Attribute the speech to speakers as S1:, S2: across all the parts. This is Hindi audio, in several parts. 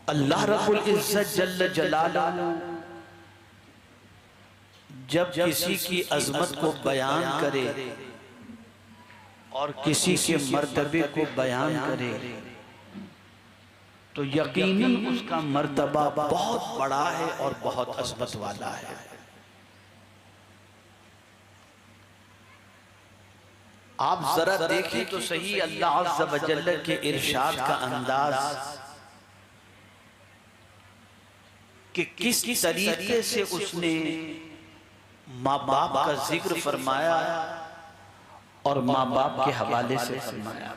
S1: अल्लाह रब्बुल इज्जत जल्ल जलालुहु जब किसी की अजमत को बयान करे और किसी के मर्तबे को बयान करे तो यकीनन उसका मर्तबा बहुत बड़ा है और बहुत अजमत वाला है। आप जरा देखें तो सही अल्लाह अज़्ज़ा व जल्ल के इरशाद का अंदाज कि किस तरीके से उसने माँ बाप का जिक्र फरमाया और माँ बाप के हवाले से फरमाया।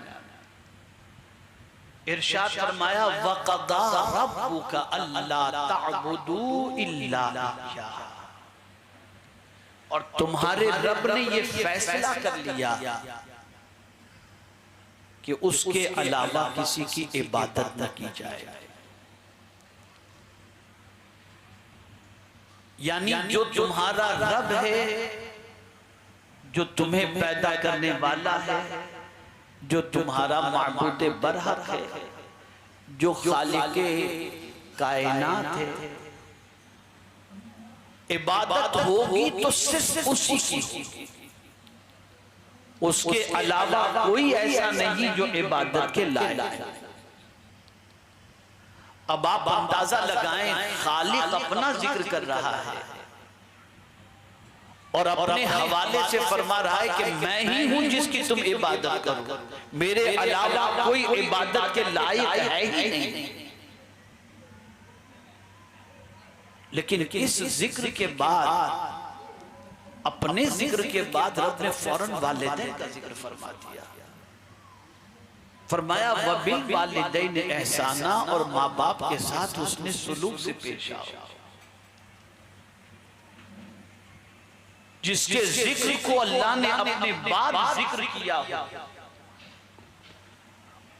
S1: इरशाद फरमाया वक़दा रब्बुका अल्ला तअबुदू इल्ला इय्याह, और तुम्हारे रब ने ये फैसला कर लिया कि उसके अलावा किसी की इबादत न की जाए। यानी जो तुम्हारा रब है, जो तुम्हें पैदा करने वाला है, जो तुम्हारा माबूद बरहक है, जो खालिके कायनात है, इबादत होगी तो सिर्फ उसी की, उसके अलावा कोई ऐसा नहीं जो इबादत के लायक है। अब आप अंदाजा लगाएं, खालिक अपना जिक्र कर रहा है और अपने हवाले से फरमा रहा है कि मैं ही हूं जिसकी तुम इबादत करो, मेरे अलावा कोई इबादत के लायक है ही नहीं। लेकिन इस जिक्र के बाद, अपने जिक्र के बाद रब ने फौरन वालिदैन का जिक्र फरमा दिया। फरमाया वबिल वालिदैन एहसाना, और माँ बाप के साथ उसने सुलूक से पेश आओ। जिसके जिक्र को अल्लाह ने अपने बाद जिक्र किया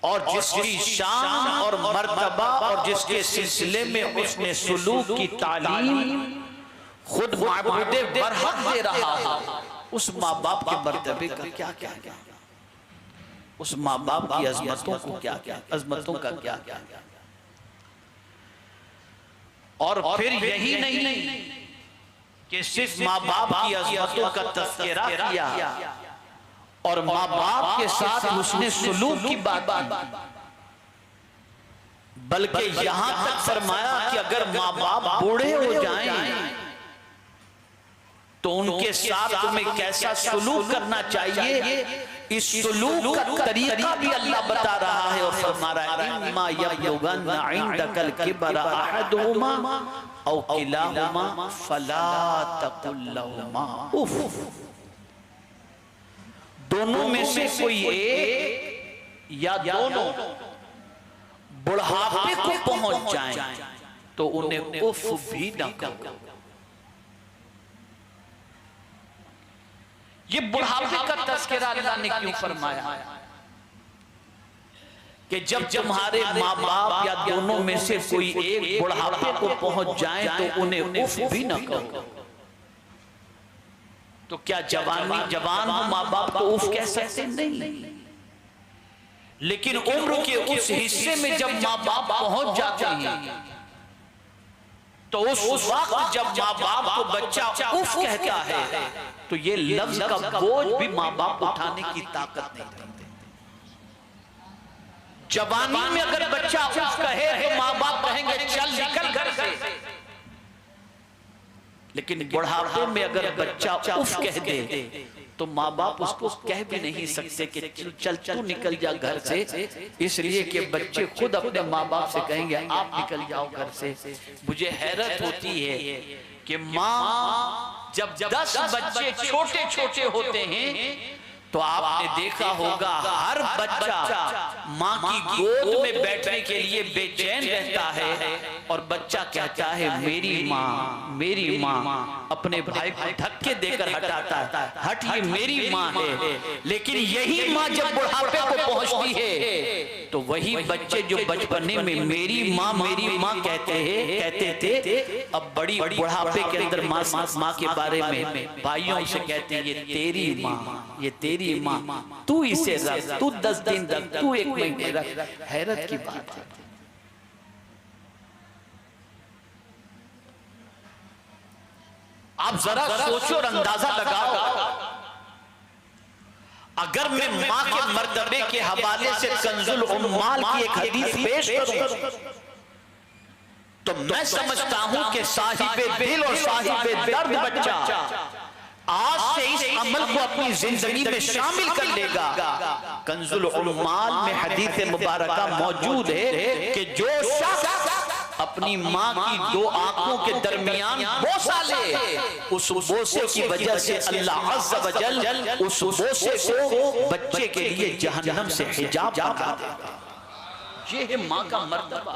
S1: और जिसकी शान और मर्तबा और जिसके सिलसिले में उसने सुलूक की तालीम खुद माबूद बरहक दे रहा है, उस माँ बाप के मर्तबे का क्या क्या क्या, उस माँ बाप की अजमतों को क्या क्या, अजमतों का क्या क्या। और फिर यही नहीं कि सिर्फ माँ बाप की अजमतों का तज़किरा किया और माँ बाप के साथ उसने सुलूक की बात की, बल्कि यहां तक फरमाया कि अगर माँ बाप बूढ़े हो जाएं तो उनके साथ तुम्हें कैसा सुलूक करना चाहिए, इस सुलूक का तरीका भी अल्लाह बता रहा है और फरमा रहा है इम्मा यब्लुगन्ना इंदकल किबरा अहदुहुमा औ किलाहुमा फला तकुल लहुमा उफ, दोनों में से कोई एक या दोनों बुढ़ापे को पहुंच जाएं तो उन्हें उफ भी न कहो। ये बुढ़ापे का तज़किरा अल्लाह ने क्यों फरमाया कि जब तुम्हारे माँ बाप या दोनों में से कोई एक बुढ़ापे को पहुंच जाए तो उन्हें उफ भी न कहो। तो क्या जवान हो माँ बाप को उफ कह सकते? नहीं। लेकिन उम्र के उस हिस्से में जब माँ बाप पहुंच जाते हैं तो उस वक्त जब माँ बाप को बच्चा उफ कहता है तो ये लफ्ज का बोझ भी माँ बाप उठाने की ताकत नहीं रखते। जवानी में अगर बच्चा उफ कहे तो माँ बाप कहेंगे चल निकल घर से, लेकिन बुढ़ापे में अगर बच्चा उफ कह दे तो माँ बाप उसको कह भी नहीं सकते कि चल तू निकल जा घर से, इसलिए कि बच्चे खुद अपने माँ बाप से कहेंगे आप निकल जाओ घर से। मुझे हैरत होती है कि माँ जब 10 बच्चे छोटे छोटे होते हैं तो आपने देखा होगा हर बच्चा माँ की गोद में बैठने के लिए बेचैन रहता है और बच्चा कहता है मेरी माँ, अपने भाई को धक्के देकर हटाता है, हट ये मेरी माँ है। लेकिन यही माँ जब बुढ़ापे को पहुंचती है तो वही बच्चे जो बचपने में मेरी माँ कहते थे, अब बड़ी बुढ़ापे के अंदर माँ के बारे में भाइयों से कहते हैं ये तेरी माँ, ये तेरी माँ, तू इसे रख, तू 10 दिन रख, तू 1 महीने रख। हैरत की बात है। आप जरा सोचो और अंदाजा लगाओ, अगर मैं मां के मर्तबे के हवाले से कंजुल उम्माल की एक हदीस पेश करूं तो मैं समझता हूं कि साहिबे दिल और साहिबे दर्द बच्चा आज से इस अमल को अपनी जिंदगी में शामिल कर लेगा। कंजुल उम्माल में हदीस मुबारका मौजूद है कि जो शख्स अपनी माँ की दो आंखों के दरमियान बोसा ले, उस बोसे की वजह से अल्लाह अज़्ज़ व जल उस बोसे को बच्चे के लिए जहन्नम से हिजाब बना देगा। ये है माँ का मर्तबा।